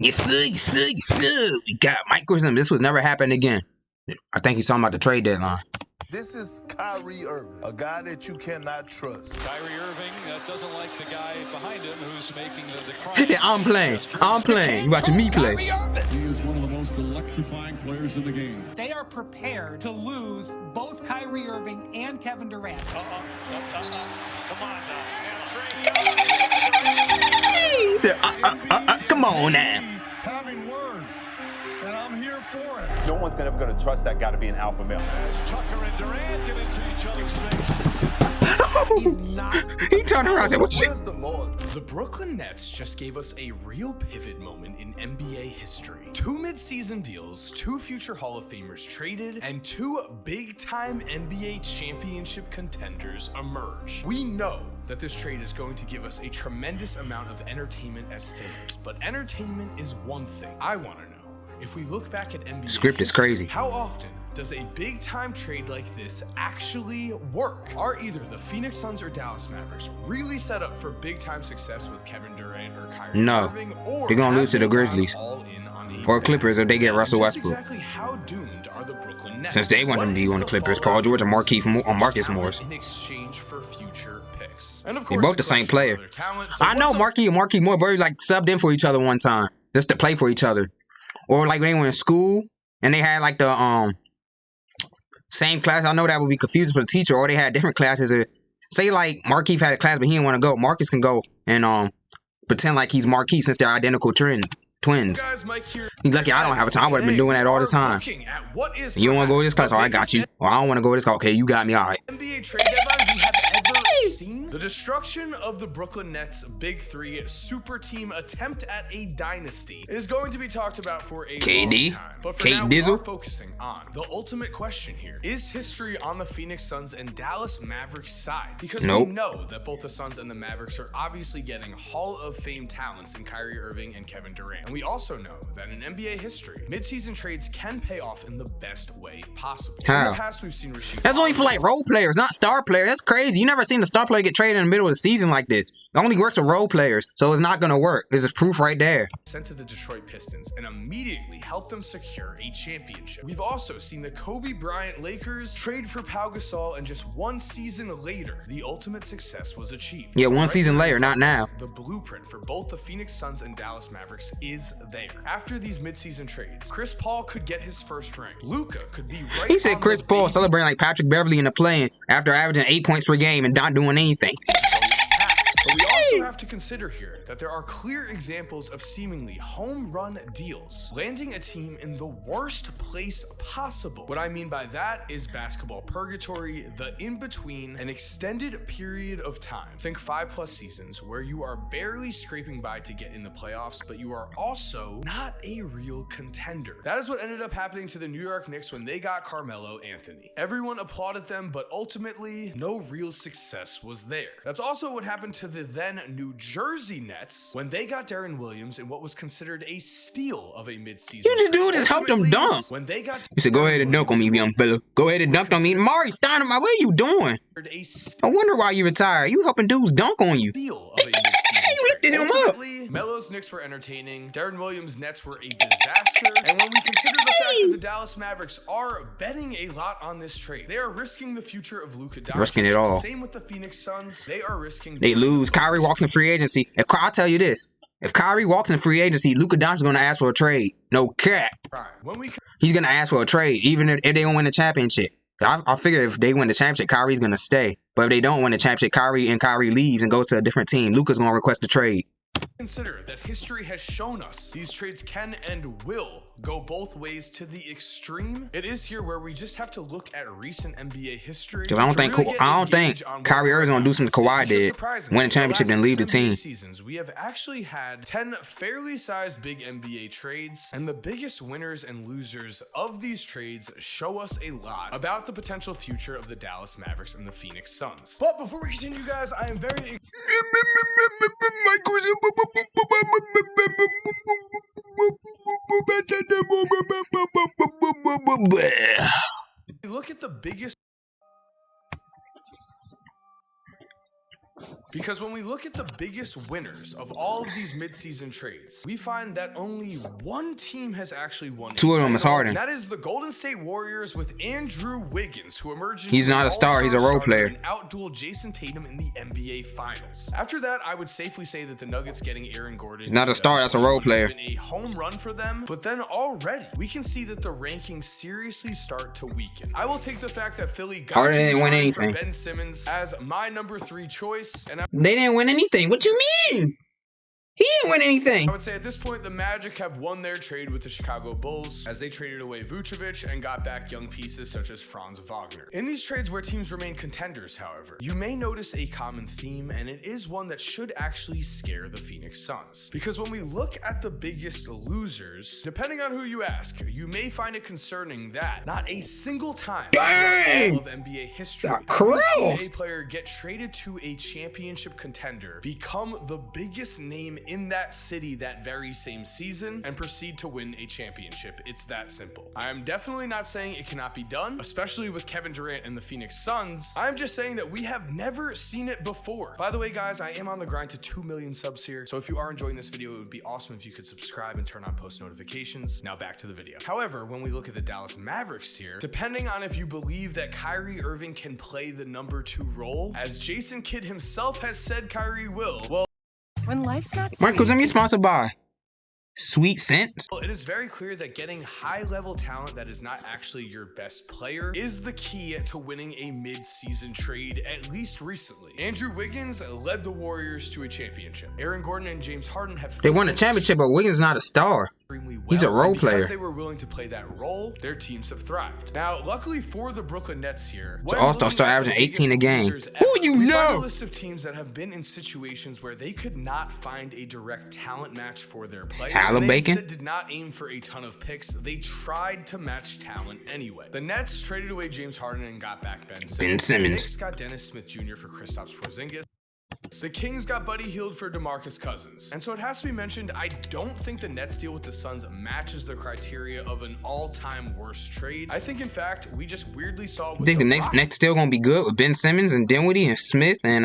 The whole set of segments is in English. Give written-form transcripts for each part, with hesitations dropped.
Yes, sir, yes, sir, yes, sir. We got Mike Grisham. This was never happened again. I think he's talking about the trade deadline. This is Kyrie Irving, a guy that you cannot trust. Kyrie Irving doesn't like the guy behind him who's making the decline. Yeah, I'm playing. You watching me play. He is one of the most electrifying players in the game. They are prepared to lose both Kyrie Irving and Kevin Durant. Come on now. He said, come on now. Having words, and I'm here for it. No one's ever going to trust that guy to be an alpha male. As Tucker and Durant get into each other's face. He's not. He turned around and said, what shit? Where's the Lord? The Brooklyn Nets just gave us a real pivot moment in NBA history. 2 mid-season deals, 2 future Hall of Famers traded, and 2 big-time NBA championship contenders emerge. We know that this trade is going to give us a tremendous amount of entertainment as fans, but entertainment is one thing. I want to know, if we look back at NBA Script is history, crazy. how often does a big-time trade like this actually work? Are either the Phoenix Suns or Dallas Mavericks really set up for big-time success with Kevin Durant or Kyrie No. Irving? Or They're gonna have lose to they the Grizzlies. gone all in on a Or bet? Clippers if they get Russell Just Westbrook. exactly how doomed are the Brooklyn Nets? Since they want him to be What on the is Clippers, fallout Paul George and from this Marcus talent Morris. in exchange for future picks? And of They course, both a the same collection of player. other talent. So I know what's up- Marquis and Marquis Moore, but like subbed in for each other one time just to play for each other, or like when they were in school and they had like the same class. I know that would be confusing for the teacher, or they had different classes. Say like Marquis had a class, but he didn't want to go. Marcus can go and pretend like he's Marquis since they're identical twins. Guys, Mike here. He's lucky I don't have a time. I would have been doing that all the time. Looking at what is You don't want to go to this class? perhaps All the right, got you. biggest Or I don't want to go to this class. Okay, you got me. All right. NBA trade deadline we have ever seen. The destruction of the Brooklyn Nets' Big Three super team attempt at a dynasty is going to be talked about for a KD, long time. But for Kate now, we are Dizzle. focusing on the ultimate question here. Is history on the Phoenix Suns and Dallas Mavericks side? Because Nope. we know that both the Suns and the Mavericks are obviously getting Hall of Fame talents in Kyrie Irving and Kevin Durant. And we also know that in NBA history, midseason trades can pay off in the best way possible. In How? the past, we've seen Rasheed That's only for like role players, not star players. That's crazy. You never seen a star player get traded in the middle of the season like this. It only works for role players, so it's not gonna work. This is proof right there. sent to the Detroit Pistons and immediately helped them secure a championship. We've also seen the Kobe Bryant Lakers trade for Pau Gasol, and just 1 season later, the ultimate success was achieved. Yeah, So one right season here, later, not now. The blueprint for both the Phoenix Suns and Dallas Mavericks is there. After these midseason trades, Chris Paul could get his first ring. Luka could be right. He said on Chris the Paul baby celebrating like Patrick Beverly in the play after averaging 8 points per game and not doing anything. But we also have to consider here that there are clear examples of seemingly home run deals, landing a team in the worst place possible. What I mean by that is basketball purgatory, the in-between, an extended period of time. Think 5+ seasons where you are barely scraping by to get in the playoffs, but you are also not a real contender. That is what ended up happening to the New York Knicks when they got Carmelo Anthony. Everyone applauded them, but ultimately, no real success was there. That's also what happened to the then New Jersey Nets when they got Darren Williams in what was considered a steal of a midseason. You just do this, help them Ultimately, dunk. When they got He said, go ahead and dunk on me, young fella. Go ahead and dunk on me. Mari Stoudemire, what are you doing? a I wonder why you retired. You helping dudes dunk on you. steal of a midseason. You lifted him up. Ultimately, Melo's Knicks were entertaining, Darren Williams' Nets were a disaster, and when we consider the fact that the Dallas Mavericks are betting a lot on this trade, they are risking the future of Luka Doncic. Risking it all. Same with the Phoenix Suns, they are risking. They lose. Kyrie walks in free agency. I'll tell you this. If Kyrie walks in free agency, Luka Doncic is going to ask for a trade. No cap. When we He's going to ask for a trade, even if they don't win the championship. I figure if they win the championship, Kyrie's going to stay. But if they don't win the championship, Kyrie leaves and goes to a different team. Luka's going to request a trade. consider that history has shown us these trades can and will go both ways to the extreme. It is here where we just have to look at recent NBA history. Because I don't think Kyrie Irving's gonna do something Kawhi did, win a championship, then leave the team. Seasons, we have actually had 10 fairly sized big NBA trades, and the biggest winners and losers of these trades show us a lot about the potential future of the Dallas Mavericks and the Phoenix Suns. But before we continue, guys, I am very look at the biggest, because when we look at the biggest winners of all of these midseason trades, we find that only one team has actually won. Two of them is Harden. That is the Golden State Warriors with Andrew Wiggins, who emerged. He's not a star, he's a role player. And outdueled Jason Tatum in the NBA Finals. After that, I would safely say that the Nuggets getting Aaron Gordon, not a star, that's a role player. Been a home run for them, but then already we can see that the rankings seriously start to weaken. I will take the fact that Philly got Harden didn't win anything. Ben Simmons as my number 3 choice, and They didn't win anything. What you mean? He didn't win anything. I would say at this point, the Magic have won their trade with the Chicago Bulls as they traded away Vucevic and got back young pieces such as Franz Wagner. In these trades where teams remain contenders, however, you may notice a common theme, and it is one that should actually scare the Phoenix Suns. Because when we look at the biggest losers, depending on who you ask, you may find it concerning that not a single time in all of NBA history have we seen a player get traded to a championship contender, become the biggest name in that city that very same season, and proceed to win a championship. It's that simple. I am definitely not saying it cannot be done, especially with Kevin Durant and the Phoenix Suns. I'm just saying that we have never seen it before. By the way, guys, I am on the grind to 2 million subs here, so if you are enjoying this video, it would be awesome if you could subscribe and turn on post notifications. Now back to the video. However, when we look at the Dallas Mavericks here, depending on if you believe that Kyrie Irving can play the number 2 role, as Jason Kidd himself has said Kyrie will, well, when life's not sweet, Marcos, I'm sponsored by Sweet Scent. well, it is very clear that getting high-level talent that is not actually your best player is the key to winning a mid-season trade, at least recently. Andrew Wiggins led the Warriors to a championship. Aaron Gordon and James Harden have They won a championship, but Wiggins is not a star. extremely well. He's a role And because player. they were willing to play that role, their teams have thrived. Now, luckily for the Brooklyn Nets here, So All-Star start averaging 18 a game. Who you we find know? a list of teams that have been in situations where they could not find a direct talent match for their players. Bacon? They did not aim for a ton of picks. They tried to match talent anyway. The Nets traded away James Harden and got back Ben Simmons. The Knicks got Dennis Smith Jr. for Kristaps Porzingis. The Kings got Buddy Hield for DeMarcus Cousins. And so it has to be mentioned, I don't think the Nets deal with the Suns matches the criteria of an all-time worst trade. I think, in fact, we just weirdly saw with I think the next still gonna be good with Ben Simmons and Dinwiddie and Smith and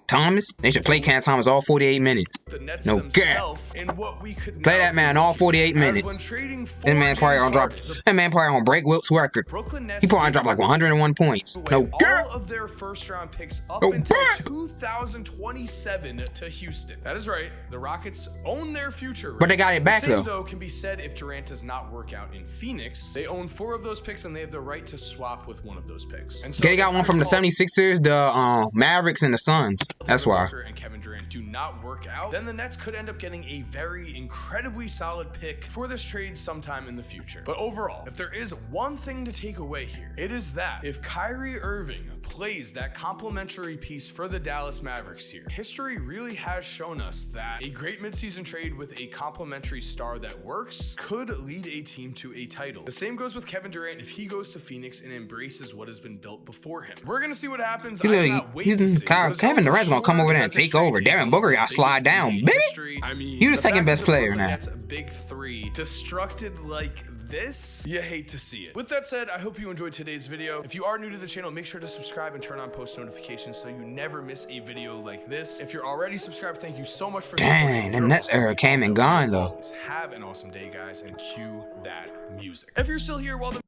Thomas. They should play Cam Thomas all 48 minutes. the Nets No themselves in what we could Play now that man all 48 as minutes. when trading for That man probably James gonna drop. Harden, the That man probably gonna break Wilt's record. Brooklyn Nets He probably drop like 101 points. away No all of their first-round picks up No until bet. 2027 to Houston. That is right. The Rockets own their future. But they got it back, the same, though. Can be said if Durant does not work out in Phoenix. They own 4 of those picks, and they have the right to swap with one of those picks. And so They got one from the 76ers, the Mavericks, and the Suns. That's why. Booker and Kevin Durant do not work out, then the Nets could end up getting a very incredibly solid pick for this trade sometime in the future. But overall, if there is one thing to take away here, it is that if Kyrie Irving plays that complementary piece for the Dallas Mavericks here, history really has shown us that a great midseason trade with a complementary star that works could lead a team to a title. The same goes with Kevin Durant if he goes to Phoenix and embraces what has been built before him. We're gonna see what happens. Kevin Durant's gonna come over there and take over. Devin Booker got slide down, baby. I mean, You the second best player now. That's a big 3 destructed like this. You hate to see it. With that said, I hope you enjoyed today's video. If you are new to the channel, make sure to subscribe and turn on post notifications so you never miss a video like this. If you're already subscribed, thank you so much for Dang, the Nets era came and gone though. Have an awesome day, guys, and cue that music. If you're still here while the